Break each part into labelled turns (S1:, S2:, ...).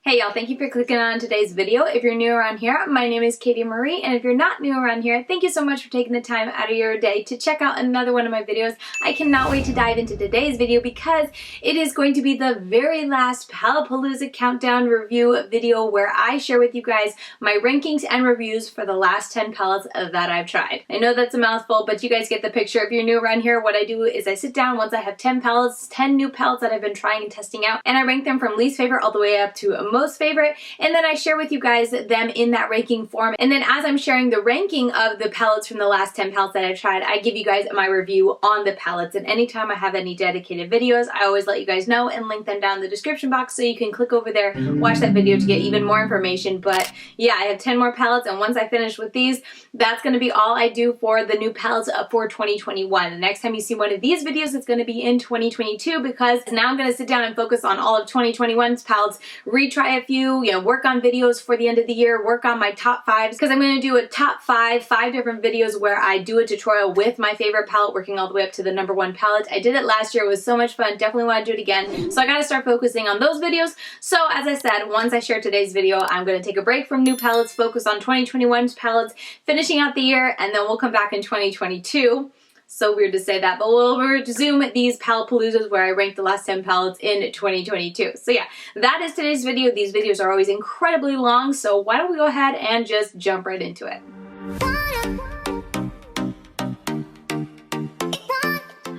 S1: Hey y'all, thank you for clicking on today's video. If you're new around here, my name is Katie Marie, and if you're not new around here, thank you so much for taking the time out of your day to check out another one of my videos. I cannot wait to dive into today's video because it is going to be the very last Palette Palooza Countdown review video where I share with you guys my rankings and reviews for the last 10 palettes that I've tried. I know that's a mouthful, but you guys get the picture. If you're new around here, what I do is I sit down once I have 10 palettes, 10 new palettes that I've been trying and testing out, and I rank them from least favorite all the way up to most favorite, and then I share with you guys them in that ranking form. And then as I'm sharing the ranking of the palettes from the last 10 palettes that I've tried, I give you guys my review on the palettes. And anytime I have any dedicated videos, I always let you guys know and link them down in the description box so you can click over there, watch that video to get even more information. But yeah, I have 10 more palettes, and once I finish with these, that's going to be all I do for the new palettes up for 2021. The next time you see one of these videos, it's going to be in 2022, because now I'm going to sit down and focus on all of 2021's palettes, retry a few, work on videos for the end of the year, work on my top fives, because I'm going to do a top five different videos where I do a tutorial with my favorite palette, working all the way up to the #1 palette. I did it last year. It was so much fun. Definitely want to do it again. So I got to start focusing on those videos. So as I said, once I share today's video, I'm going to take a break from new palettes, focus on 2021's palettes, finishing out the year, and then we'll come back in 2022. So weird to say that, but we'll resume these Palette Paloozas where I rank the last 10 palettes in 2022. So yeah, that is today's video. These videos are always incredibly long, so why don't we go ahead and just jump right into it.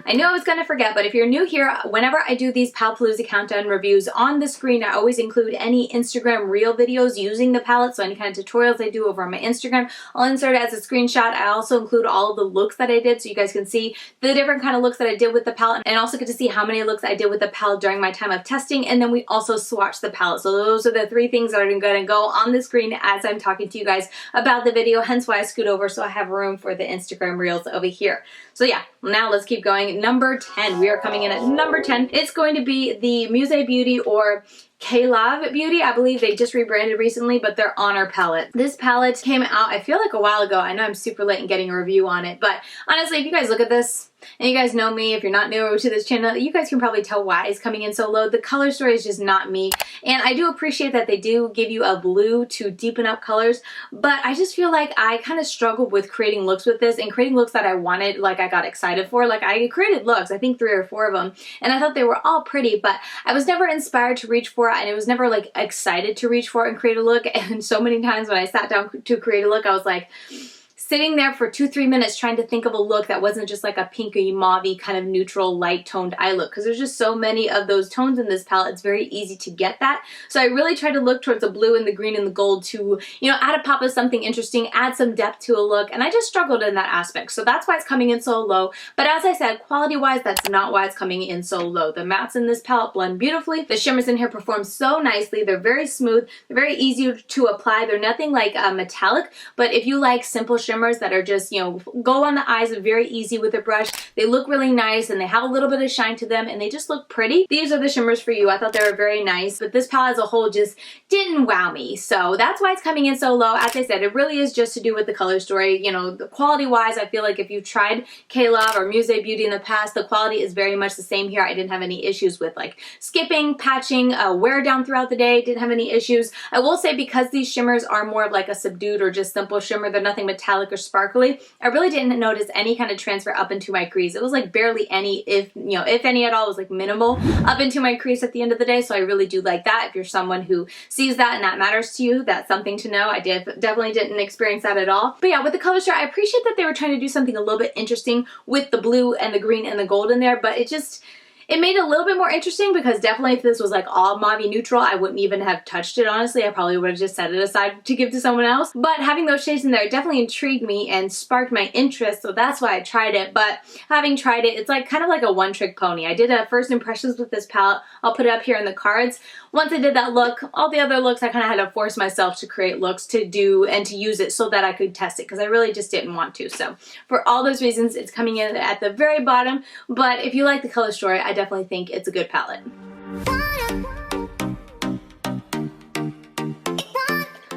S1: I knew I was going to forget, but if you're new here, whenever I do these Palette Palooza Countdown reviews on the screen, I always include any Instagram reel videos using the palette, so any kind of tutorials I do over on my Instagram, I'll insert it as a screenshot. I also include all of the looks that I did, so you guys can see the different kind of looks that I did with the palette, and also get to see how many looks I did with the palette during my time of testing, and then we also swatch the palette. So those are the three things that are going to go on the screen as I'm talking to you guys about the video, hence why I scoot over so I have room for the Instagram reels over here. So yeah, now let's keep going. Number 10. We are coming in at number 10. It's going to be the Beaute or Kailav Beauty. I believe they just rebranded recently, but their Honor palette. This palette came out, I feel like a while ago. I know I'm super late in getting a review on it, but honestly, if you guys look at this, and you guys know me, if you're not new to this channel, you guys can probably tell why it's coming in so low. The color story is just not me, and I do appreciate that they do give you a blue to deepen up colors, but I just feel like I kind of struggled with creating looks with this, and creating looks that I wanted, like I got excited for. Like I created looks, I think 3 or 4 of them, and I thought they were all pretty, but I was never inspired to reach for it, and it was never like excited to reach for it and create a look. And so many times when I sat down to create a look, I was like sitting there for 2-3 minutes trying to think of a look that wasn't just like a pinky mauvey kind of neutral light toned eye look, because there's just so many of those tones in this palette. It's very easy to get that. So I really tried to look towards the blue and the green and the gold to, add a pop of something interesting, add some depth to a look, and I just struggled in that aspect. So that's why it's coming in so low. But as I said, quality wise, that's not why it's coming in so low. The mattes in this palette blend beautifully. The shimmers in here perform so nicely. They're very smooth. They're very easy to apply. They're nothing like metallic, but if you like simple shimmers that are just, go on the eyes very easy with a brush, they look really nice and they have a little bit of shine to them and they just look pretty. These are the shimmers for you. I thought they were very nice, but this palette as a whole just didn't wow me. So that's why it's coming in so low. As I said, it really is just to do with the color story. The quality wise, I feel like if you've tried Kailav or Beaute in the past, the quality is very much the same here. I didn't have any issues with like skipping, patching, wear down throughout the day. Didn't have any issues. I will say, because these shimmers are more of like a subdued or just simple shimmer, they're nothing metallic or sparkly, I really didn't notice any kind of transfer up into my crease. It was like barely any, if any at all. It was like minimal up into my crease at the end of the day. So I really do like that. If you're someone who sees that and that matters to you, that's something to know. I definitely didn't experience that at all. But yeah, with the color story, I appreciate that they were trying to do something a little bit interesting with the blue and the green and the gold in there, but it made it a little bit more interesting, because definitely if this was like all mauve neutral, I wouldn't even have touched it, honestly. I probably would have just set it aside to give to someone else. But having those shades in there definitely intrigued me and sparked my interest, so that's why I tried it. But having tried it, it's like kind of like a one-trick pony. I did a first impressions with this palette. I'll put it up here in the cards. Once I did that look, all the other looks I kind of had to force myself to create looks to do and to use it so that I could test it, because I really just didn't want to. So for all those reasons, it's coming in at the very bottom. But if you like the color story, I definitely think it's a good palette.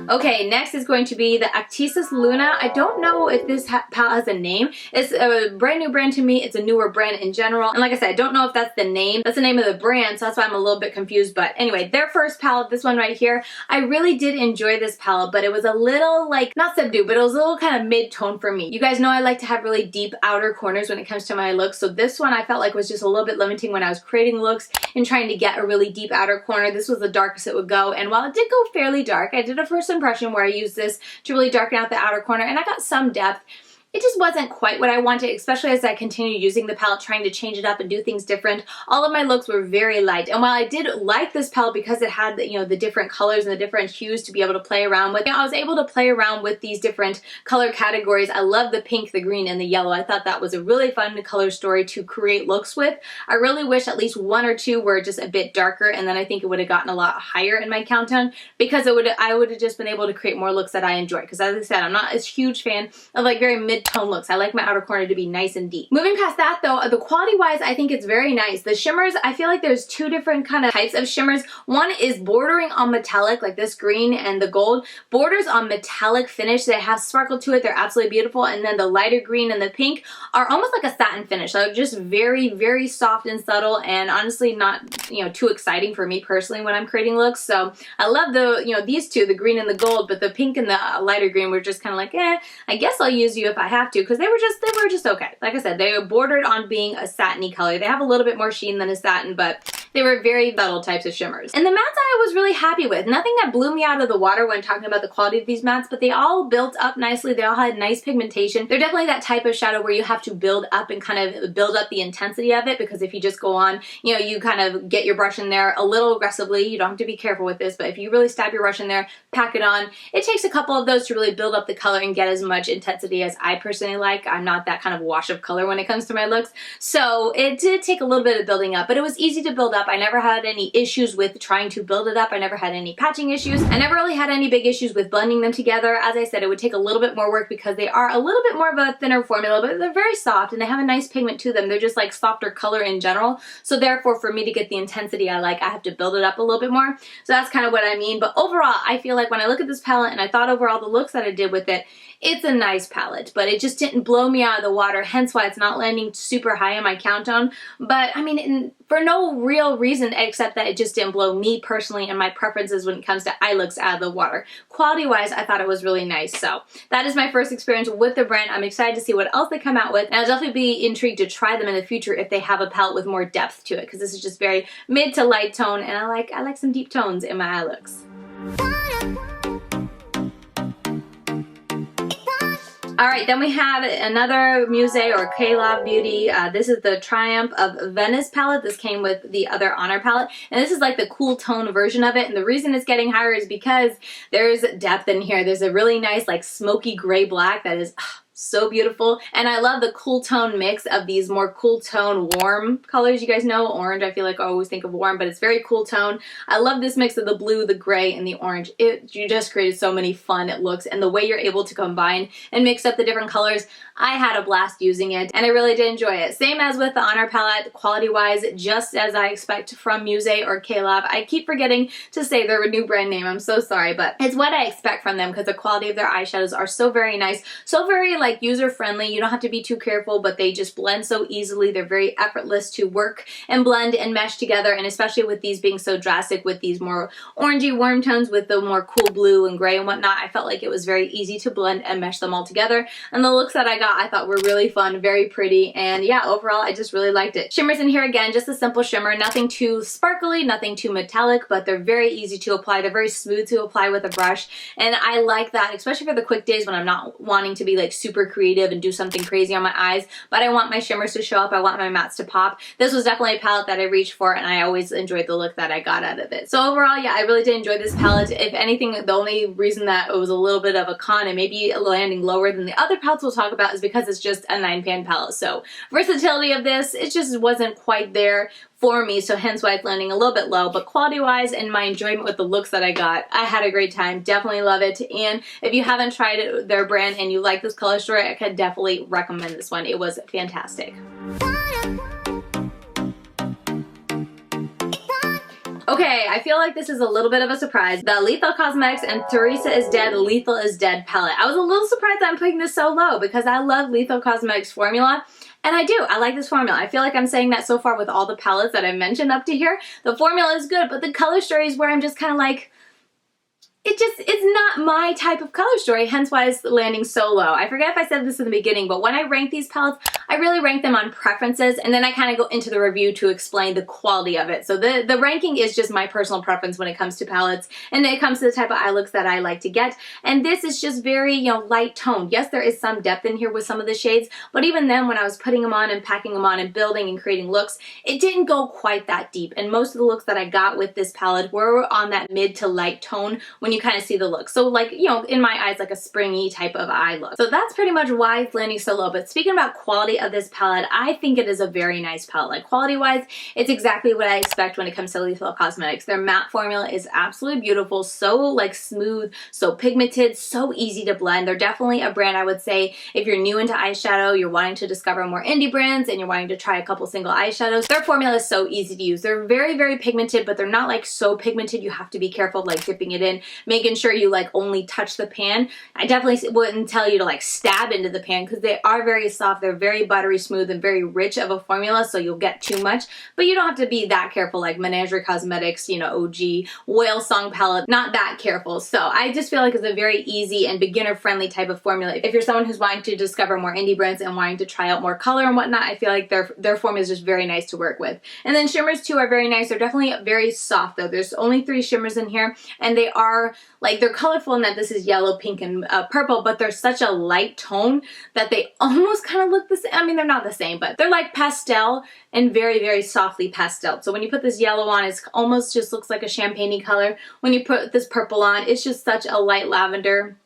S1: Okay, next is going to be the Actias Luna. I don't know if this palette has a name. It's a brand new brand to me. It's a newer brand in general. And like I said, I don't know if that's the name. That's the name of the brand, so that's why I'm a little bit confused. But anyway, their first palette, this one right here, I really did enjoy this palette, but it was a little like, not subdued, but it was a little kind of mid-tone for me. You guys know I like to have really deep outer corners when it comes to my looks, so this one I felt like was just a little bit limiting when I was creating looks and trying to get a really deep outer corner. This was the darkest it would go, and while it did go fairly dark, I did a first impression where I used this to really darken out the outer corner, and I got some depth. It just wasn't quite what I wanted, especially as I continued using the palette, trying to change it up and do things different. All of my looks were very light, and while I did like this palette because it had, you know, the different colors and the different hues to be able to play around with, you know, I was able to play around with these different color categories. I love the pink, the green, and the yellow. I thought that was a really fun color story to create looks with. I really wish at least one or two were just a bit darker, and then I think it would have gotten a lot higher in my countdown, because I would have just been able to create more looks that I enjoy. Because as I said, I'm not a huge fan of like very mid-tone looks. I like my outer corner to be nice and deep. Moving past that though, the quality wise, I think it's very nice. The shimmers, I feel like there's two different kind of types of shimmers. One is bordering on metallic, like this green and the gold, borders on metallic finish. They have sparkle to it. They're absolutely beautiful. And then the lighter green and the pink are almost like a satin finish. So just very, very soft and subtle, and honestly not, you know, too exciting for me personally when I'm creating looks. So I love the, you know, these two, the green and the gold, but the pink and the lighter green were just kind of like, I guess I'll use you if I have to, because they were just okay. Like I said, they were bordered on being a satiny color. They have a little bit more sheen than a satin, but they were very subtle types of shimmers. And the mattes I was really happy with. Nothing that blew me out of the water when talking about the quality of these mattes, but they all built up nicely. They all had nice pigmentation. They're definitely that type of shadow where you have to build up and kind of build up the intensity of it, because if you just go on, you know, you kind of get your brush in there a little aggressively. You don't have to be careful with this, but if you really stab your brush in there, pack it on, it takes a couple of those to really build up the color and get as much intensity as I personally like. I'm not that kind of wash of color when it comes to my looks, so it did take a little bit of building up, but it was easy to build up. I never had any issues with trying to build it up. I never had any patching issues. I never really had any big issues with blending them together. As I said, it would take a little bit more work because they are a little bit more of a thinner formula, but they're very soft and they have a nice pigment to them. They're just like softer color in general, so therefore for me to get the intensity I like, I have to build it up a little bit more. So that's kind of what I mean, but overall I feel like when I look at this palette and I thought overall the looks that I did with it, it's a nice palette, but it just didn't blow me out of the water, hence why it's not landing super high in my countdown. But I mean, for no real reason except that it just didn't blow me personally and my preferences when it comes to eye looks out of the water. Quality wise, I thought it was really nice. So that is my first experience with the brand. I'm excited to see what else they come out with, and I'll definitely be intrigued to try them in the future if they have a palette with more depth to it, because this is just very mid to light tone, and I like some deep tones in my eye looks. Alright, then we have another Musée or Kailav Beauty. This is the Triumph of Venice palette. This came with the other Honor palette, and this is like the cool tone version of it, and the reason it's getting higher is because there's depth in here. There's a really nice like smoky gray black that is so beautiful, and I love the cool tone mix of these more cool tone warm colors. You guys know orange, I feel like I always think of warm, but it's very cool tone. I love this mix of the blue, the gray, and the orange. You just created so many fun looks, and the way you're able to combine and mix up the different colors, I had a blast using it, and I really did enjoy it. Same as with the Honor palette, quality wise, just as I expect from Musée or Kailav. I keep forgetting to say their new brand name, I'm so sorry, but it's what I expect from them because the quality of their eyeshadows are so very nice, so very like user-friendly. You don't have to be too careful, but they just blend so easily. They're very effortless to work and blend and mesh together, and especially with these being so drastic with these more orangey warm tones with the more cool blue and gray and whatnot, I felt like it was very easy to blend and mesh them all together, and the looks that I got I thought were really fun, very pretty, and yeah, overall I just really liked it. Shimmers in here, again, just a simple shimmer, nothing too sparkly, nothing too metallic, but they're very easy to apply. They're very smooth to apply with a brush, and I like that, especially for the quick days when I'm not wanting to be like super creative and do something crazy on my eyes, but I want my shimmers to show up, I want my mattes to pop. This was definitely a palette that I reached for, and I always enjoyed the look that I got out of it. So overall, yeah, I really did enjoy this palette. If anything, the only reason that it was a little bit of a con and maybe landing lower than the other palettes we'll talk about is because it's just a 9-pan palette. So versatility of this, it just wasn't quite there for me, so hence why it's landing a little bit low, but quality wise and my enjoyment with the looks that I got, I had a great time. Definitely love it, and if you haven't tried it, their brand and you like this color story, I could definitely recommend this one. It was fantastic. Okay, Okay, I feel like this is a little bit of a surprise. The Lethal Cosmetics and Teresa is Dead, Lethal is Dead palette. I was a little surprised that I'm putting this so low because I love Lethal Cosmetics formula. And I do. I like this formula. I feel like I'm saying that so far with all the palettes that I've mentioned up to here. The formula is good, but the color story is where I'm just kind of like, it's not my type of color story, hence why it's landing so low. I forget if I said this in the beginning, but when I rank these palettes, I really rank them on preferences, and then I kind of go into the review to explain the quality of it. So the ranking is just my personal preference when it comes to palettes, and it comes to the type of eye looks that I like to get. And this is just very, you know, light toned. Yes, there is some depth in here with some of the shades, but even then when I was putting them on and packing them on and building and creating looks, it didn't go quite that deep. And most of the looks that I got with this palette were on that mid to light tone when you kind of see the look. So like, you know, in my eyes, like a springy type of eye look. So that's pretty much why it's landing so low. But speaking about quality of this palette, I think it is a very nice palette. Like quality wise, it's exactly what I expect when it comes to Lethal Cosmetics. Their matte formula is absolutely beautiful, so like smooth, so pigmented, so easy to blend. They're definitely a brand I would say if you're new into eyeshadow, you're wanting to discover more indie brands and you're wanting to try a couple single eyeshadows, their formula is so easy to use. They're very, very pigmented, but they're not like so pigmented you have to be careful of like dipping it in, making sure you like only touch the pan. I definitely wouldn't tell you to like stab into the pan because they are very soft, they're very buttery smooth and very rich of a formula, so you'll get too much, but you don't have to be that careful like Menagerie Cosmetics, you know, OG Whale Song palette, not that careful. So I just feel like it's a very easy and beginner friendly type of formula. If you're someone who's wanting to discover more indie brands and wanting to try out more color and whatnot, I feel like their formula is just very nice to work with. And then shimmers too are very nice. They're definitely very soft though. There's only 3 shimmers in here, and they are like, they're colorful in that this is yellow, pink, and purple, but they're such a light tone that they almost kind of look the same. I mean, they're not the same, but they're like pastel and very, very softly pastel. So when you put this yellow on, it almost just looks like a champagne-y color. When you put this purple on, it's just such a light lavender.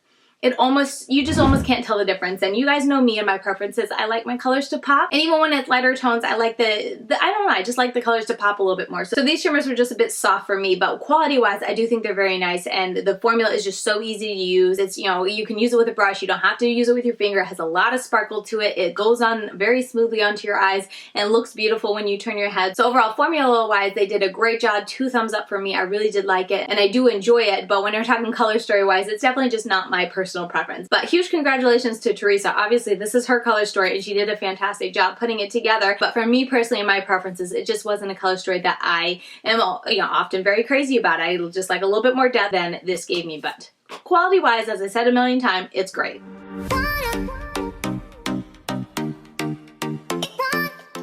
S1: You just almost can't tell the difference. And you guys know me and my preferences. I like my colors to pop. And even when it's lighter tones, I like I don't know, I just like the colors to pop a little bit more. So these shimmers were just a bit soft for me, but quality-wise, I do think they're very nice. And the formula is just so easy to use. It's, you know, you can use it with a brush. You don't have to use it with your finger. It has a lot of sparkle to it. It goes on very smoothly onto your eyes and looks beautiful when you turn your head. So overall, formula-wise, they did a great job. 2 thumbs up for me. I really did like it, and I do enjoy it. But when you're talking color story-wise, it's definitely just not my personal preference. But huge congratulations to Teresa. Obviously, this is her color story, and she did a fantastic job putting it together. But for me personally, and my preferences, it just wasn't a color story that I am, you know, often very crazy about. I just like a little bit more depth than this gave me. But quality-wise, as I said a million times, it's great.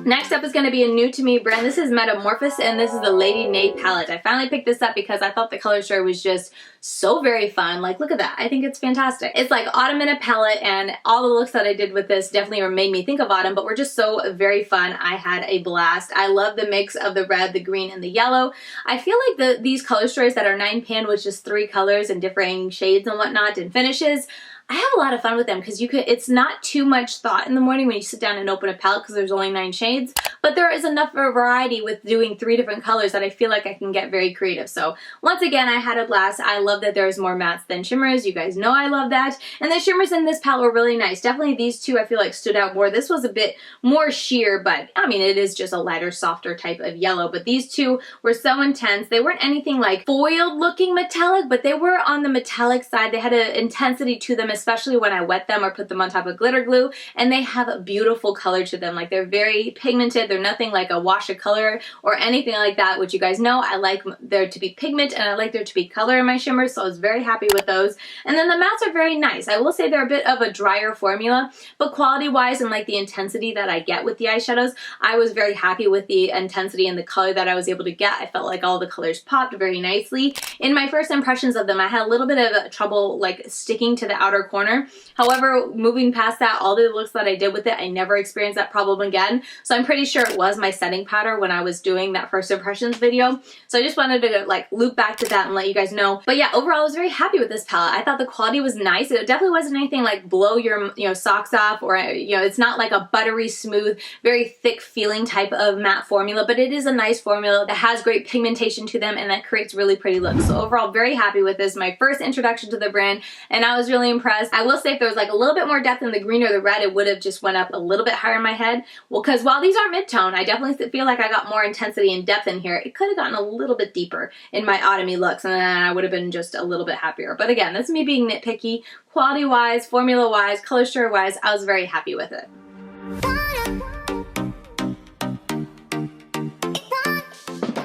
S1: Next up is going to be a new to me brand. This is Metamorphosis, and this is the Lady Neigh palette. I finally picked this up because I thought the color story was just so very fun. Like, look at that. I think it's fantastic. It's like autumn in a palette, and all the looks that I did with this definitely made me think of autumn, but were just so very fun. I had a blast. I love the mix of the red, the green, and the yellow. I feel like these color stories that are 9 pan with just 3 colors and differing shades and whatnot and finishes, I have a lot of fun with them because it's not too much thought in the morning when you sit down and open a palette because there's only 9 shades, but there is enough variety with doing 3 different colors that I feel like I can get very creative. So once again, I had a blast. I love that there's more mattes than shimmers. You guys know I love that. And the shimmers in this palette were really nice. Definitely these 2 I feel like stood out more. This was a bit more sheer, but I mean, it is just a lighter, softer type of yellow, but these 2 were so intense. They weren't anything like foiled looking metallic, but they were on the metallic side. They had an intensity to them, especially when I wet them or put them on top of glitter glue, and they have a beautiful color to them. Like, they're very pigmented. They're nothing like a wash of color or anything like that, which you guys know I like there to be pigment and I like there to be color in my shimmers, so I was very happy with those. And then the mattes are very nice. I will say they're a bit of a drier formula, but quality wise and like the intensity that I get with the eyeshadows, I was very happy with the intensity and the color that I was able to get. I felt like all the colors popped very nicely. In my first impressions of them, I had a little bit of trouble like sticking to the outer corner. However, moving past that, all the looks that I did with it, I never experienced that problem again. So I'm pretty sure it was my setting powder when I was doing that first impressions video. So I just wanted to like loop back to that and let you guys know. But yeah, overall I was very happy with this palette. I thought the quality was nice. It definitely wasn't anything like blow your socks off, or it's not like a buttery smooth, very thick feeling type of matte formula, but it is a nice formula that has great pigmentation to them and that creates really pretty looks. So overall, very happy with this. My first introduction to the brand, and I was really impressed. I will say if there was like a little bit more depth in the green or the red, it would have just went up a little bit higher in my head. Well, because while these aren't mid mid-tone. I definitely feel like I got more intensity and depth in here. It could have gotten a little bit deeper in my autumny looks, and then I would have been just a little bit happier. But again, that's me being nitpicky. Quality-wise, formula-wise, color story-wise, I was very happy with it.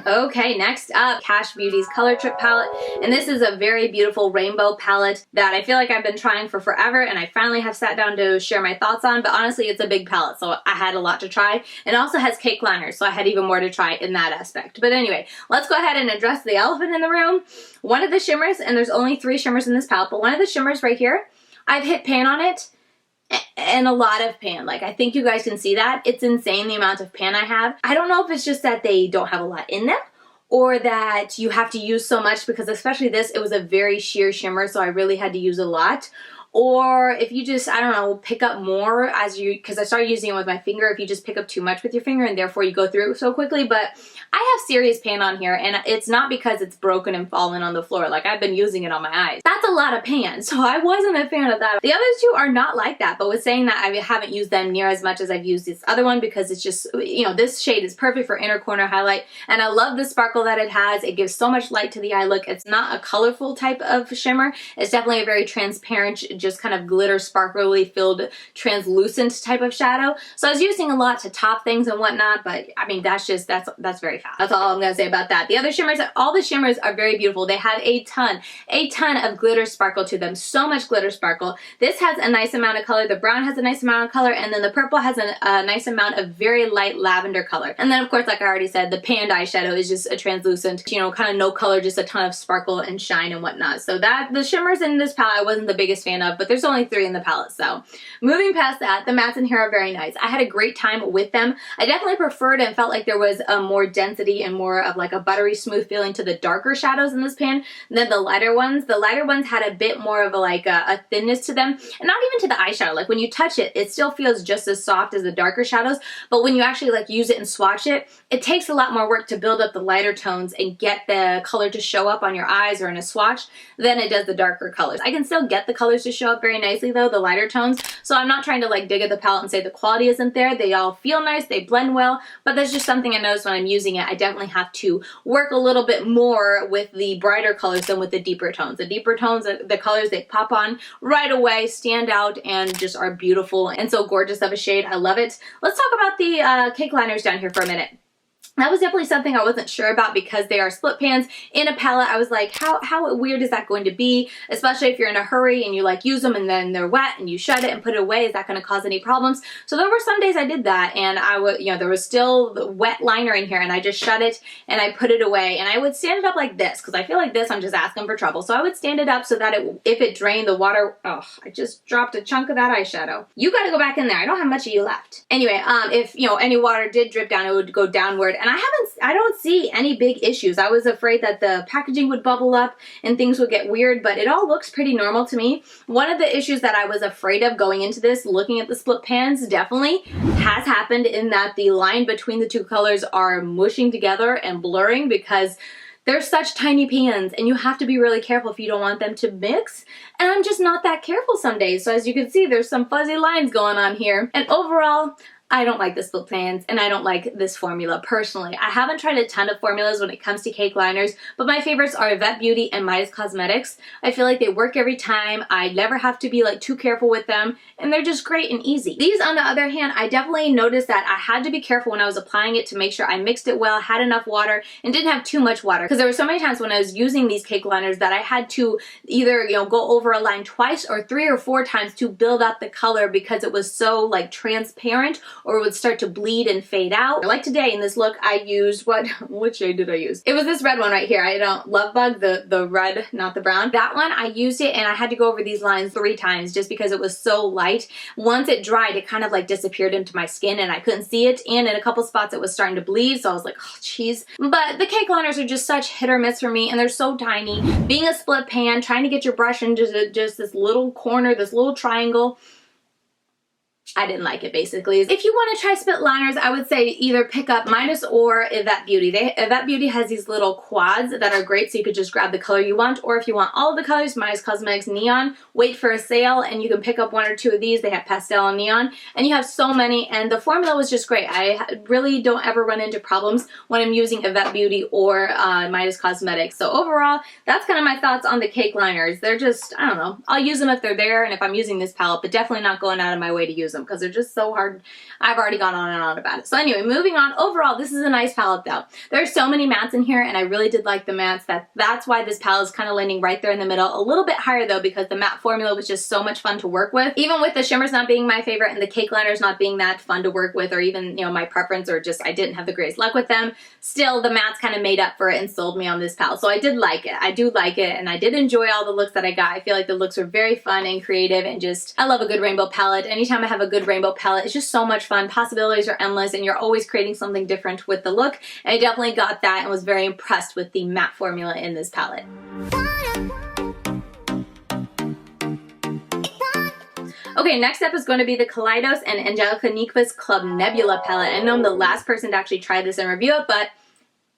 S1: Okay, next up, Kash Beauty's Color Trip palette, and this is a very beautiful rainbow palette that I feel like I've been trying for forever, and I finally have sat down to share my thoughts on, but honestly, it's a big palette, so I had a lot to try. It also has cake liners, so I had even more to try in that aspect. But anyway, let's go ahead and address the elephant in the room. One of the shimmers, and there's only 3 shimmers in this palette, but one of the shimmers right here, I've hit pan on it, and a lot of pan. Like, I think you guys can see that. It's insane the amount of pan I have. I don't know if it's just that they don't have a lot in them, or that you have to use so much, because especially this, it was a very sheer shimmer, so I really had to use a lot. Or if you just, I don't know, pick up more as you, because I started using it with my finger, if you just pick up too much with your finger and therefore you go through it so quickly. But I have serious pan on here, and it's not because it's broken and fallen on the floor. Like, I've been using it on my eyes. That's a lot of pan, so I wasn't a fan of that. The other 2 are not like that, but with saying that, I haven't used them near as much as I've used this other one, because it's just, you know, this shade is perfect for inner corner highlight, and I love the sparkle that it has. It gives so much light to the eye look. It's not a colorful type of shimmer. It's definitely a very transparent, just kind of glitter, sparkly filled, translucent type of shadow. So I was using a lot to top things and whatnot, but I mean, that's very fast. That's all I'm gonna say about that. The other shimmers, all the shimmers are very beautiful. They have a ton of glitter sparkle to them. So much glitter sparkle. This has a nice amount of color. The brown has a nice amount of color, and then the purple has a nice amount of very light lavender color. And then, of course, like I already said, the panned eyeshadow is just a translucent, you know, kind of no color, just a ton of sparkle and shine and whatnot. So that, the shimmers in this palette I wasn't the biggest fan of, but there's only 3 in the palette. So moving past that, the mattes in here are very nice. I had a great time with them. I definitely preferred and felt like there was more density and more of like a buttery smooth feeling to the darker shadows in this pan than the lighter ones. The lighter ones had a bit more of a thinness to them, and not even to the eyeshadow. Like, when you touch it, it still feels just as soft as the darker shadows, but when you actually like use it and swatch it, it takes a lot more work to build up the lighter tones and get the color to show up on your eyes or in a swatch than it does the darker colors. I can still get the colors to show up very nicely though, the lighter tones, so I'm not trying to like dig at the palette and say the quality isn't there. They all feel nice, they blend well, but that's just something I noticed when I'm using it. I definitely have to work a little bit more with the brighter colors than with the deeper tones. The deeper tones, the colors, they pop on right away, stand out, and just are beautiful and so gorgeous of a shade. I love it. Let's talk about the cake liners down here for a minute. That was definitely something I wasn't sure about, because they are split pans in a palette. I was like, how weird is that going to be? Especially if you're in a hurry and you like use them and then they're wet and you shut it and put it away. Is that going to cause any problems? So there were some days I did that, and I would, you know, there was still the wet liner in here, and I just shut it and I put it away, and I would stand it up like this, because I feel like this, I'm just asking for trouble. So I would stand it up so that if it drained the water, oh, I just dropped a chunk of that eyeshadow. You got to go back in there. I don't have much of you left. Anyway, if, you know, any water did drip down, it would go downward. And I don't see any big issues. I was afraid that the packaging would bubble up and things would get weird, but it all looks pretty normal to me. One of the issues that I was afraid of going into this, looking at the split pans, definitely has happened, in that the line between the 2 colors are mushing together and blurring, because they're such tiny pans and you have to be really careful if you don't want them to mix. And I'm just not that careful some days. So as you can see, there's some fuzzy lines going on here. And overall, I don't like the split pans, and I don't like this formula personally. I haven't tried a ton of formulas when it comes to cake liners, but my favorites are Vet Beauty and Midas Cosmetics. I feel like they work every time. I never have to be like too careful with them, and they're just great and easy. These, on the other hand, I definitely noticed that I had to be careful when I was applying it to make sure I mixed it well, had enough water, and didn't have too much water, because there were so many times when I was using these cake liners that I had to either, you know, go over a line twice or 3 or 4 times to build up the color, because it was so like transparent, or it would start to bleed and fade out. Like today in this look, I used, what shade did I use? It was this red one right here. I don't, Love Bug, the red, not the brown. That one, I used it and I had to go over these lines 3 times just because it was so light. Once it dried, it kind of like disappeared into my skin and I couldn't see it, and in a couple spots it was starting to bleed, so I was like, oh jeez. But the cake liners are just such hit or miss for me, and they're so tiny. Being a split pan, trying to get your brush into just this little corner, this little triangle, I didn't like it basically. If you want to try spit liners, I would say either pick up Midas or Yvette Beauty. Yvette Beauty has these little quads that are great, so you could just grab the color you want, or if you want all of the colors, Midas Cosmetics Neon, wait for a sale and you can pick up 1 or 2 of these. They have pastel and neon, and you have so many, and the formula was just great. I really don't ever run into problems when I'm using Yvette Beauty or Midas Cosmetics. So overall, that's kind of my thoughts on the cake liners. They're just, I don't know, I'll use them if they're there and if I'm using this palette, but definitely not going out of my way to use them because they're just so hard. I've already gone on and on about it. So anyway, moving on. Overall, this is a nice palette though. There are so many mattes in here and I really did like the mattes. That's why this palette is kind of landing right there in the middle. A little bit higher though because the matte formula was just so much fun to work with. Even with the shimmers not being my favorite and the cake liners not being that fun to work with, or even, you know, my preference, or just I didn't have the greatest luck with them, still the mattes kind of made up for it and sold me on this palette. So I did like it. I do like it and I did enjoy all the looks that I got. I feel like the looks were very fun and creative, and just, I love a good rainbow palette. Anytime I have a good rainbow palette, it's just so much fun. Possibilities are endless and you're always creating something different with the look. And I definitely got that and was very impressed with the matte formula in this palette. Okay, next up is going to be the Kaleidos and Angelica Nyquist Club Nebula palette. I know I'm the last person to actually try this and review it, but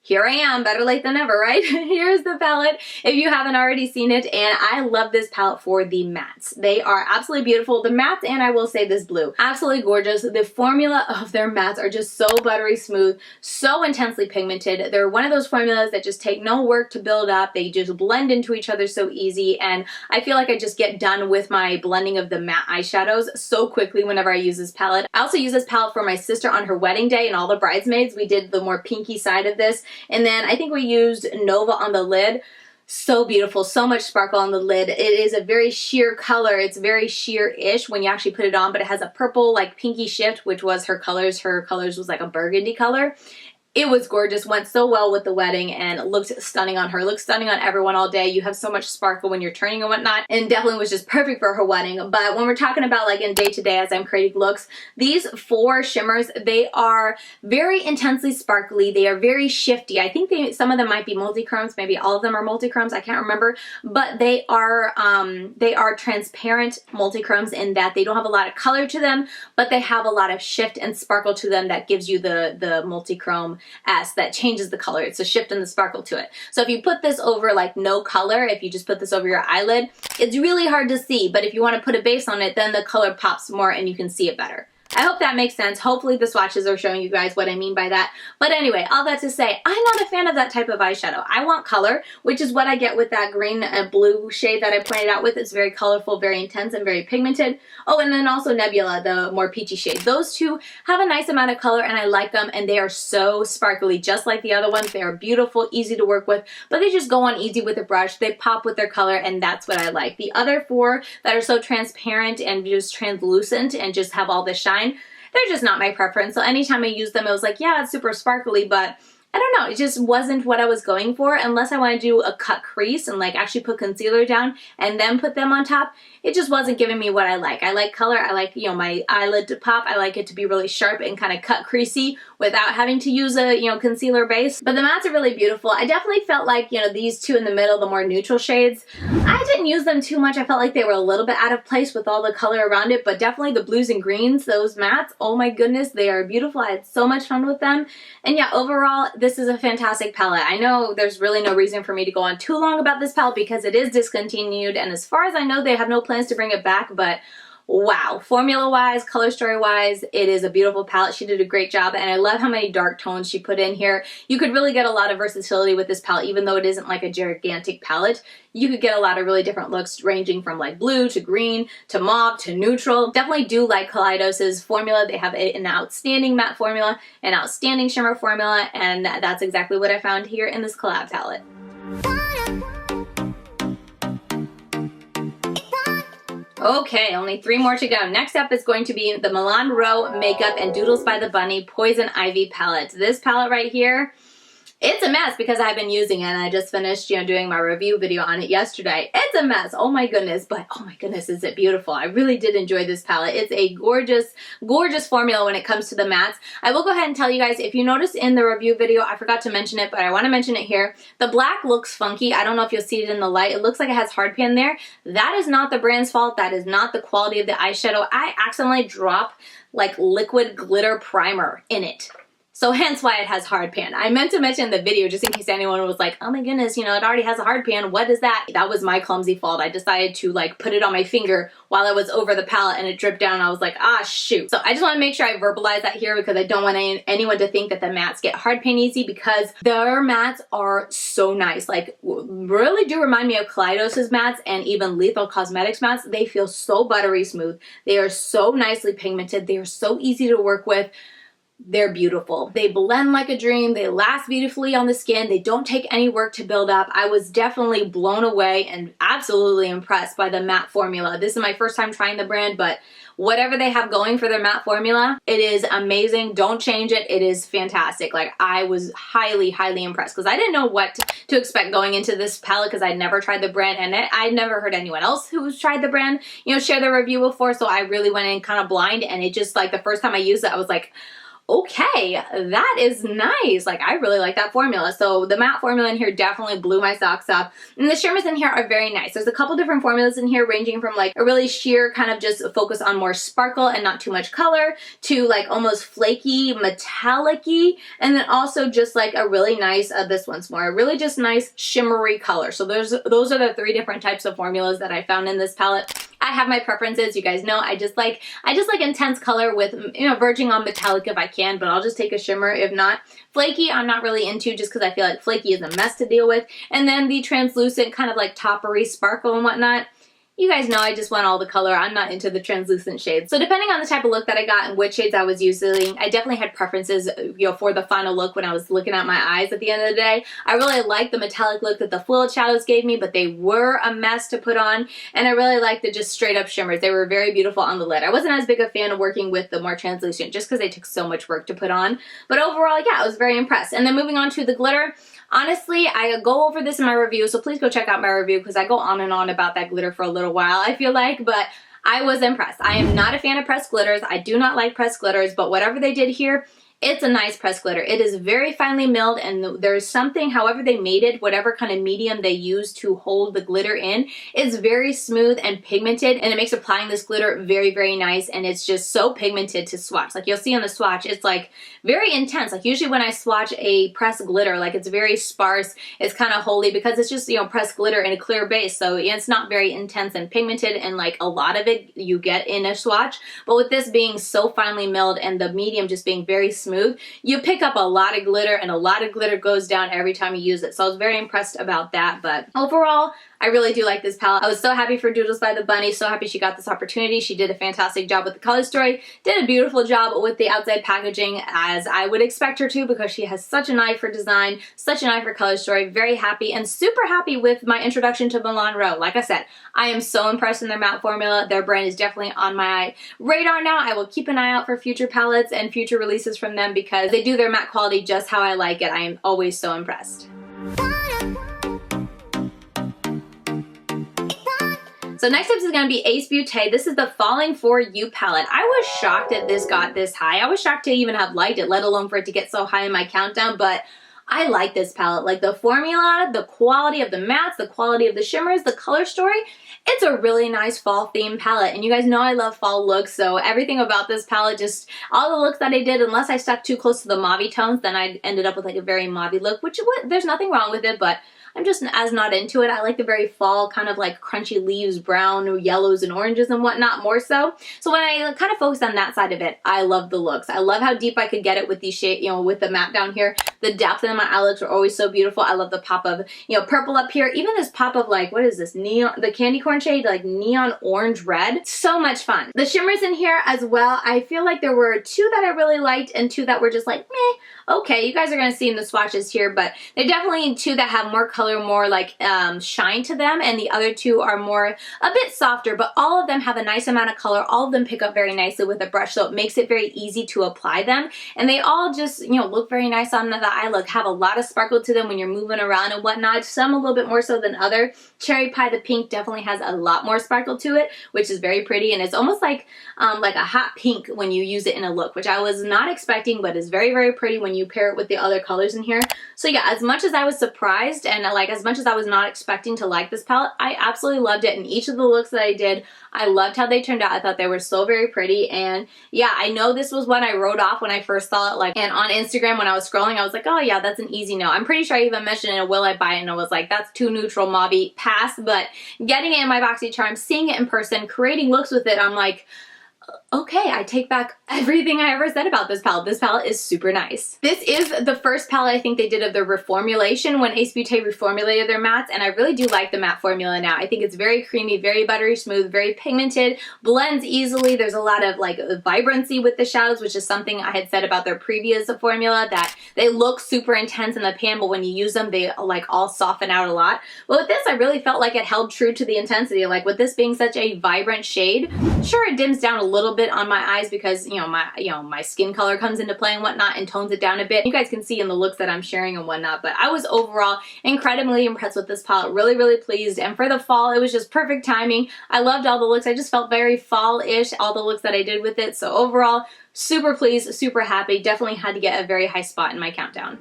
S1: here I am, better late than never, right? Here's the palette if you haven't already seen it, and I love this palette for the mattes. They are absolutely beautiful. The mattes, and I will say this blue, absolutely gorgeous. The formula of their mattes are just so buttery smooth, so intensely pigmented. They're one of those formulas that just take no work to build up. They just blend into each other so easy, and I feel like I just get done with my blending of the matte eyeshadows so quickly whenever I use this palette. I also use this palette for my sister on her wedding day and all the bridesmaids. We did the more pinky side of this. And then I think we used Nova on the lid. So beautiful, so much sparkle on the lid. It is a very sheer color. It's very sheer-ish when you actually put it on, but it has a purple, like pinky shift, which was her colors. Her colors was like a burgundy color. It was gorgeous, went so well with the wedding, and looked stunning on her. Looked stunning on everyone all day. You have so much sparkle when you're turning and whatnot, and definitely was just perfect for her wedding. But when we're talking about like in day-to-day as I'm creating looks, these 4 shimmers, they are very intensely sparkly. They are very shifty. I think some of them might be multi-chromes, maybe all of them are multi-chromes, I can't remember, but they are transparent multi-chromes in that they don't have a lot of color to them, but they have a lot of shift and sparkle to them that gives you the multi-chrome that changes the color. It's a shift in the sparkle to it. So if you put this over like no color, if you just put this over your eyelid, it's really hard to see, but if you want to put a base on it, then the color pops more and you can see it better. I hope that makes sense. Hopefully the swatches are showing you guys what I mean by that. But anyway, all that to say, I'm not a fan of that type of eyeshadow. I want color, which is what I get with that green and blue shade that I pointed out with. It's very colorful, very intense, and very pigmented. Oh, and then also Nebula, the more peachy shade. Those two have a nice amount of color and I like them, and they are so sparkly, just like the other ones. They are beautiful, easy to work with, but they just go on easy with a brush. They pop with their color, and that's what I like. The other 4 that are so transparent and just translucent and just have all the shine, they're just not my preference. So anytime I use them, it was like, yeah, it's super sparkly, but I don't know, it just wasn't what I was going for. Unless I want to do a cut crease and like actually put concealer down and then put them on top, it just wasn't giving me what I like. I like color, I like, you know, my eyelid to pop, I like it to be really sharp and kind of cut creasy without having to use a, you know, concealer base. But the mattes are really beautiful. I definitely felt like, you know, these 2 in the middle, the more neutral shades, I didn't use them too much. I felt like they were a little bit out of place with all the color around it, but definitely the blues and greens, those mattes, oh my goodness, they are beautiful. I had so much fun with them. And yeah, overall, this is a fantastic palette. I know there's really no reason for me to go on too long about this palette because it is discontinued, and as far as I know, they have no plans to bring it back, but wow, formula-wise, color story-wise, it is a beautiful palette. She did a great job, and I love how many dark tones she put in here. You could really get a lot of versatility with this palette, even though it isn't like a gigantic palette. You could get a lot of really different looks, ranging from like blue to green to mauve to neutral. Definitely do like Kaleidos' formula. They have an outstanding matte formula, an outstanding shimmer formula, and that's exactly what I found here in this collab palette. Okay, only 3 more to go. Next up is going to be the Milan Rowe Makeup and Doodles by the Bunny Poison Ivy palette. This palette right here It's a mess because I've been using it and I just finished, you know, doing my review video on it yesterday. It's a mess. Oh my goodness. But oh my goodness, is it beautiful. I really did enjoy this palette. It's a gorgeous, gorgeous formula when it comes to the mattes. I will go ahead and tell you guys, if you notice in the review video, I forgot to mention it, but I want to mention it here. The black looks funky. I don't know if you'll see it in the light. It looks like it has hard pan there. That is not the brand's fault. That is not the quality of the eyeshadow. I accidentally drop like liquid glitter primer in it. So hence why it has hard pan. I meant to mention in the video just in case anyone was like, oh my goodness, you know, it already has a hard pan. What is that? That was my clumsy fault. I decided to like put it on my finger while I was over the palette and it dripped down. I was like, ah, shoot. So I just want to make sure I verbalize that here because I don't want anyone to think that the mattes get hard pan easy, because their mattes are so nice. Like really do remind me of Kaleidos' mattes and even Lethal Cosmetics mattes. They feel so buttery smooth. They are so nicely pigmented. They are so easy to work with. They're beautiful. They blend like a dream. They last beautifully on the skin. They don't take any work to build up. I was definitely blown away and absolutely impressed by the matte formula. This is my first time trying the brand, but whatever they have going for their matte formula, it is amazing. Don't change it. It is fantastic. Like I was highly, highly impressed because I didn't know what to expect going into this palette because I'd never tried the brand and I'd never heard anyone else who's tried the brand, you know, share their review before. So I really went in kind of blind, and it just like the first time I used it, I was like, okay, that is nice. Like I really like that formula. So the matte formula in here definitely blew my socks off. And the shimmers in here are very nice. There's a couple different formulas in here ranging from like a really sheer kind of just focus on more sparkle and not too much color to like almost flaky, metallic-y, and then also just like a really nice, this one's more, a really just nice shimmery color. So those are the three different types of formulas that I found in this palette. I have my preferences. You guys know I just like intense color with, you know, verging on metallic if I can, but I'll just take a shimmer. If not, flaky I'm not really into just because I feel like flaky is a mess to deal with. And then the translucent kind of like toppery sparkle and whatnot. You guys know I just want all the color. I'm not into the translucent shades. So depending on the type of look that I got and which shades I was using, I definitely had preferences, you know, for the final look when I was looking at my eyes at the end of the day. I really liked the metallic look that the fluid shadows gave me, but they were a mess to put on. And I really liked the just straight up shimmers. They were very beautiful on the lid. I wasn't as big a fan of working with the more translucent just because they took so much work to put on. But overall, yeah, I was very impressed. And then moving on to the glitter. Honestly, I go over this in my review, so please go check out my review because I go on and on about that glitter for a little while, I feel like, but I was impressed. I am not a fan of pressed glitters. I do not like pressed glitters, but whatever they did here, it's a nice pressed glitter. It is very finely milled, and there's something, however they made it, whatever kind of medium they use to hold the glitter in, it's very smooth and pigmented, and it makes applying this glitter very, very nice, and it's just so pigmented to swatch. Like you'll see on the swatch, it's like very intense. Like usually when I swatch a pressed glitter, like it's very sparse, it's kind of holy because it's just, you know, pressed glitter in a clear base, so it's not very intense and pigmented, and like a lot of it you get in a swatch. But with this being so finely milled and the medium just being very smooth, you pick up a lot of glitter, and a lot of glitter goes down every time you use it. So I was very impressed about that. But overall, I really do like this palette. I was so happy for Doodles by the Bunny, so happy she got this opportunity. She did a fantastic job with the color story, did a beautiful job with the outside packaging, as I would expect her to, because she has such an eye for design, such an eye for color story. Very happy and super happy with my introduction to Milan Rowe. Like I said, I am so impressed in their matte formula. Their brand is definitely on my radar now. I will keep an eye out for future palettes and future releases from them because they do their matte quality just how I like it. I am always so impressed. So next up is going to be Ace Beaute. This is the Falling For You palette. I was shocked that this got this high. I was shocked to even have liked it, let alone for it to get so high in my countdown, but I like this palette. Like the formula, the quality of the mattes, the quality of the shimmers, the color story. It's a really nice fall themed palette, and you guys know I love fall looks, so everything about this palette, just all the looks that I did, unless I stuck too close to the mauve tones, then I ended up with like a very mauve look, which there's nothing wrong with it, but I'm just as not into it. I like the very fall kind of like crunchy leaves, brown, yellows, and oranges and whatnot more so. So when I kind of focus on that side of it, I love the looks. I love how deep I could get it with these shades, you know, with the matte down here. The depth in my eyelids are always so beautiful. I love the pop of, you know, purple up here. Even this pop of like, what is this? Neon, the candy corn shade, like neon orange red. So much fun. The shimmers in here as well. I feel like there were two that I really liked and two that were just like, meh. Okay, you guys are going to see in the swatches here, but they're definitely two that have more color color more like shine to them, and the other two are more a bit softer, but all of them have a nice amount of color. All of them pick up very nicely with a brush, so it makes it very easy to apply them, and they all just, you know, look very nice on the eye look, have a lot of sparkle to them when you're moving around and whatnot, some a little bit more so than other. Cherry Pie, the pink, definitely has a lot more sparkle to it, which is very pretty, and it's almost like a hot pink when you use it in a look, which I was not expecting, but is very, very pretty when you pair it with the other colors in here. So yeah, as much as I was surprised and like as much as I was not expecting to like this palette, I absolutely loved it. In each of the looks that I did, I loved how they turned out. I thought they were so very pretty, and yeah, I know this was one I wrote off when I first saw it, like, and on Instagram when I was scrolling, I was like, oh yeah, that's an easy no. I'm pretty sure I even mentioned it, will I buy it, and I was like, that's too neutral, mauve-y, pass. But getting it in my BoxyCharm, seeing it in person, creating looks with it, I'm like, okay, I take back everything I ever said about this palette. This palette is super nice. This is the first palette I think they did of the reformulation when Ace Beaute reformulated their mattes, and I really do like the matte formula now. I think it's very creamy, very buttery smooth, very pigmented, blends easily. There's a lot of like vibrancy with the shadows, which is something I had said about their previous formula, that they look super intense in the pan, but when you use them, they like all soften out a lot. But with this, I really felt like it held true to the intensity. Like with this being such a vibrant shade, sure, it dims down a little bit on my eyes because my skin color comes into play and whatnot and tones it down a bit. You guys can see in the looks that I'm sharing and whatnot, but I was overall incredibly impressed with this palette. Really, really pleased. And for the fall, it was just perfect timing. I loved all the looks. I just felt very fall-ish, all the looks that I did with it. So overall, super pleased, super happy. Definitely had to get a very high spot in my countdown.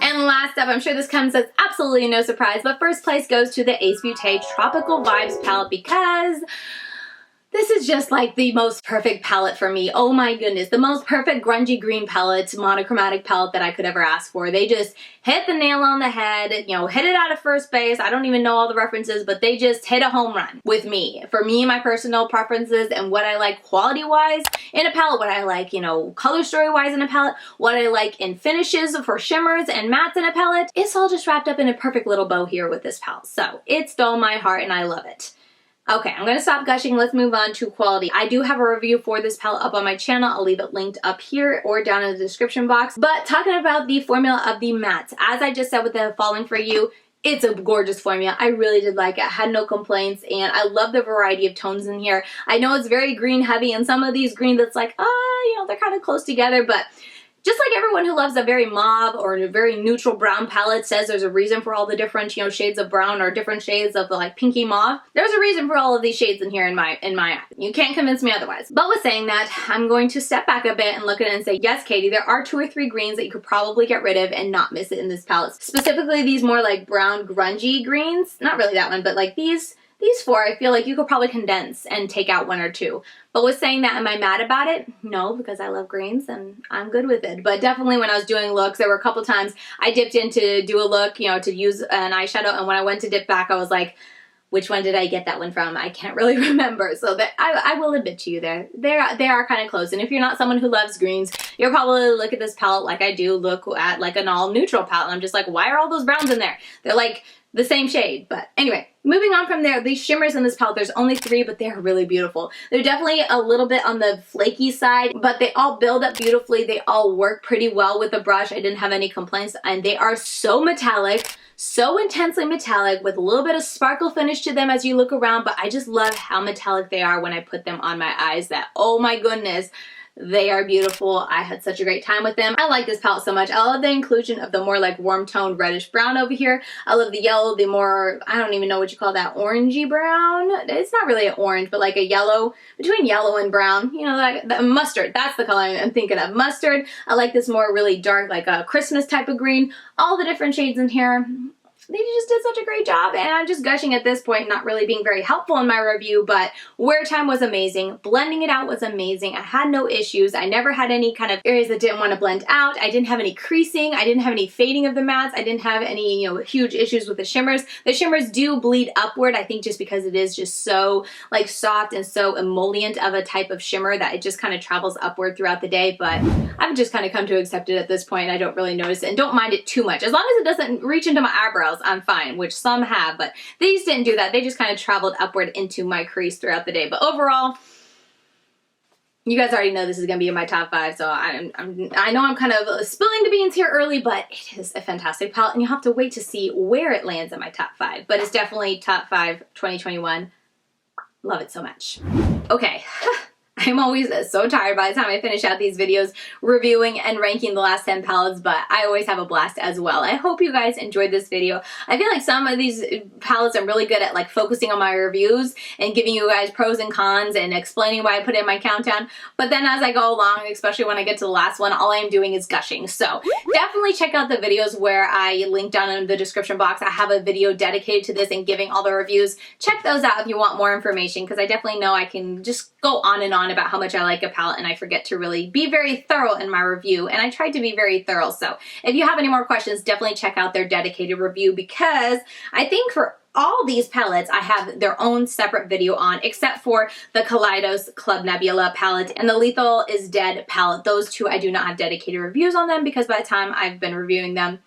S1: And last up, I'm sure this comes as absolutely no surprise, but first place goes to the Ace Beaute Tropical Vibes palette because this is just like the most perfect palette for me. Oh my goodness, the most perfect grungy green palette, monochromatic palette that I could ever ask for. They just hit the nail on the head, hit it out of first base. I don't even know all the references, but they just hit a home run with me. For me, my personal preferences and what I like quality-wise in a palette, what I like, color story-wise in a palette, what I like in finishes for shimmers and mattes in a palette, it's all just wrapped up in a perfect little bow here with this palette. So it stole my heart and I love it. Okay, I'm gonna stop gushing. Let's move on to quality. I do have a review for this palette up on my channel. I'll leave it linked up here or down in the description box. But talking about the formula of the mattes, as I just said with the Falling For You, it's a gorgeous formula. I really did like it. I had no complaints, and I love the variety of tones in here. I know it's very green heavy, and some of these green that's like, they're kind of close together, but just like everyone who loves a very mauve or a very neutral brown palette says there's a reason for all the different, shades of brown or different shades of like pinky mauve, there's a reason for all of these shades in here in my eye. You can't convince me otherwise. But with saying that, I'm going to step back a bit and look at it and say, yes, Katie, there are 2 or 3 greens that you could probably get rid of and not miss it in this palette. Specifically these more like brown grungy greens. Not really that one, but like these 4, I feel like you could probably condense and take out 1 or 2. But with saying that, am I mad about it? No, because I love greens and I'm good with it. But definitely when I was doing looks, there were a couple times I dipped in to do a look, to use an eyeshadow, and when I went to dip back, I was like, which one did I get that one from? I can't really remember. So that I will admit to you they are kind of close. And if you're not someone who loves greens, you'll probably look at this palette like I do, look at like an all neutral palette. And I'm just like, why are all those browns in there? They're like the same shade. But anyway, moving on from there, these shimmers in this palette, there's only 3, but they're really beautiful. They're definitely a little bit on the flaky side, but they all build up beautifully. They all work pretty well with the brush. I didn't have any complaints, and they are so metallic, so intensely metallic with a little bit of sparkle finish to them as you look around, but I just love how metallic they are when I put them on my eyes that, oh my goodness, they are beautiful. I had such a great time with them. I like this palette so much. I love the inclusion of the more like warm toned reddish brown over here. I love the yellow, the more, I don't even know what you call that, orangey brown. It's not really an orange, but like a yellow, between yellow and brown, like the mustard. That's the color I'm thinking of, mustard. I like this more really dark, like a Christmas type of green. All the different shades in here. They just did such a great job, and I'm just gushing at this point, not really being very helpful in my review, but wear time was amazing. Blending it out was amazing. I had no issues. I never had any kind of areas that didn't want to blend out. I didn't have any creasing. I didn't have any fading of the mattes. I didn't have any, huge issues with the shimmers. The shimmers do bleed upward, I think just because it is just so like soft and so emollient of a type of shimmer that it just kind of travels upward throughout the day, but I've just kind of come to accept it at this point. I don't really notice it and don't mind it too much. As long as it doesn't reach into my eyebrows, I'm fine, which some have, but these didn't do that. They just kind of traveled upward into my crease throughout the day. But overall, You guys already know this is going to be in my top 5, so I know I'm kind of spilling the beans here early, but it is a fantastic palette, and you'll have to wait to see where it lands in my top 5. But it's definitely top 5 2021. Love it so much. Okay. I'm always so tired by the time I finish out these videos reviewing and ranking the last 10 palettes, but I always have a blast as well. I hope you guys enjoyed this video. I feel like some of these palettes I'm really good at like focusing on my reviews and giving you guys pros and cons and explaining why I put in my countdown, but then as I go along, especially when I get to the last one, all I am doing is gushing. So definitely check out the videos where I link down in the description box. I have a video dedicated to this and giving all the reviews. Check those out if you want more information, because I definitely know I can just go on and on about how much I like a palette and I forget to really be very thorough in my review, and I tried to be very thorough. So if you have any more questions, definitely check out their dedicated review, because I think for all these palettes I have their own separate video on, except for the Kaleidos Club Nebula palette and the Lethal is Dead palette. Those two I do not have dedicated reviews on them, because by the time I've been reviewing them,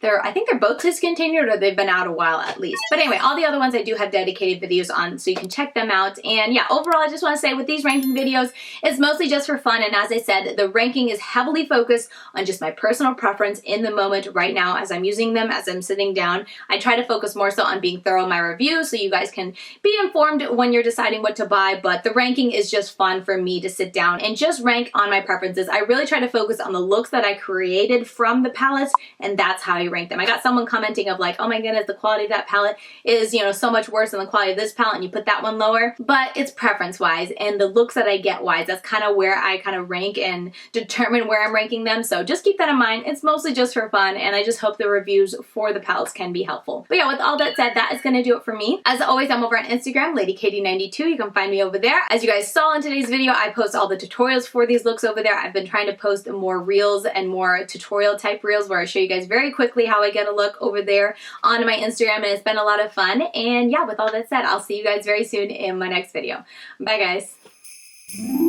S1: I think they're both discontinued, or they've been out a while at least. But anyway, all the other ones I do have dedicated videos on, so you can check them out. And yeah, overall, I just want to say with these ranking videos, it's mostly just for fun. And as I said, the ranking is heavily focused on just my personal preference in the moment right now as I'm using them, as I'm sitting down. I try to focus more so on being thorough in my reviews so you guys can be informed when you're deciding what to buy. But the ranking is just fun for me to sit down and just rank on my preferences. I really try to focus on the looks that I created from the palettes, and that's how I rank them. I got someone commenting of like, oh my goodness, the quality of that palette is, you know, so much worse than the quality of this palette, and you put that one lower. But it's preference wise and the looks that I get wise. That's kind of where I kind of rank and determine where I'm ranking them. So just keep that in mind. It's mostly just for fun, and I just hope the reviews for the palettes can be helpful. But yeah, with all that said, that is going to do it for me. As always, I'm over on Instagram, LadyKatie92. You can find me over there. As you guys saw in today's video, I post all the tutorials for these looks over there. I've been trying to post more reels and more tutorial type reels where I show you guys very quickly how I get a look over there on my Instagram, and it's been a lot of fun. And yeah, with all that said, I'll see you guys very soon in my next video. Bye guys.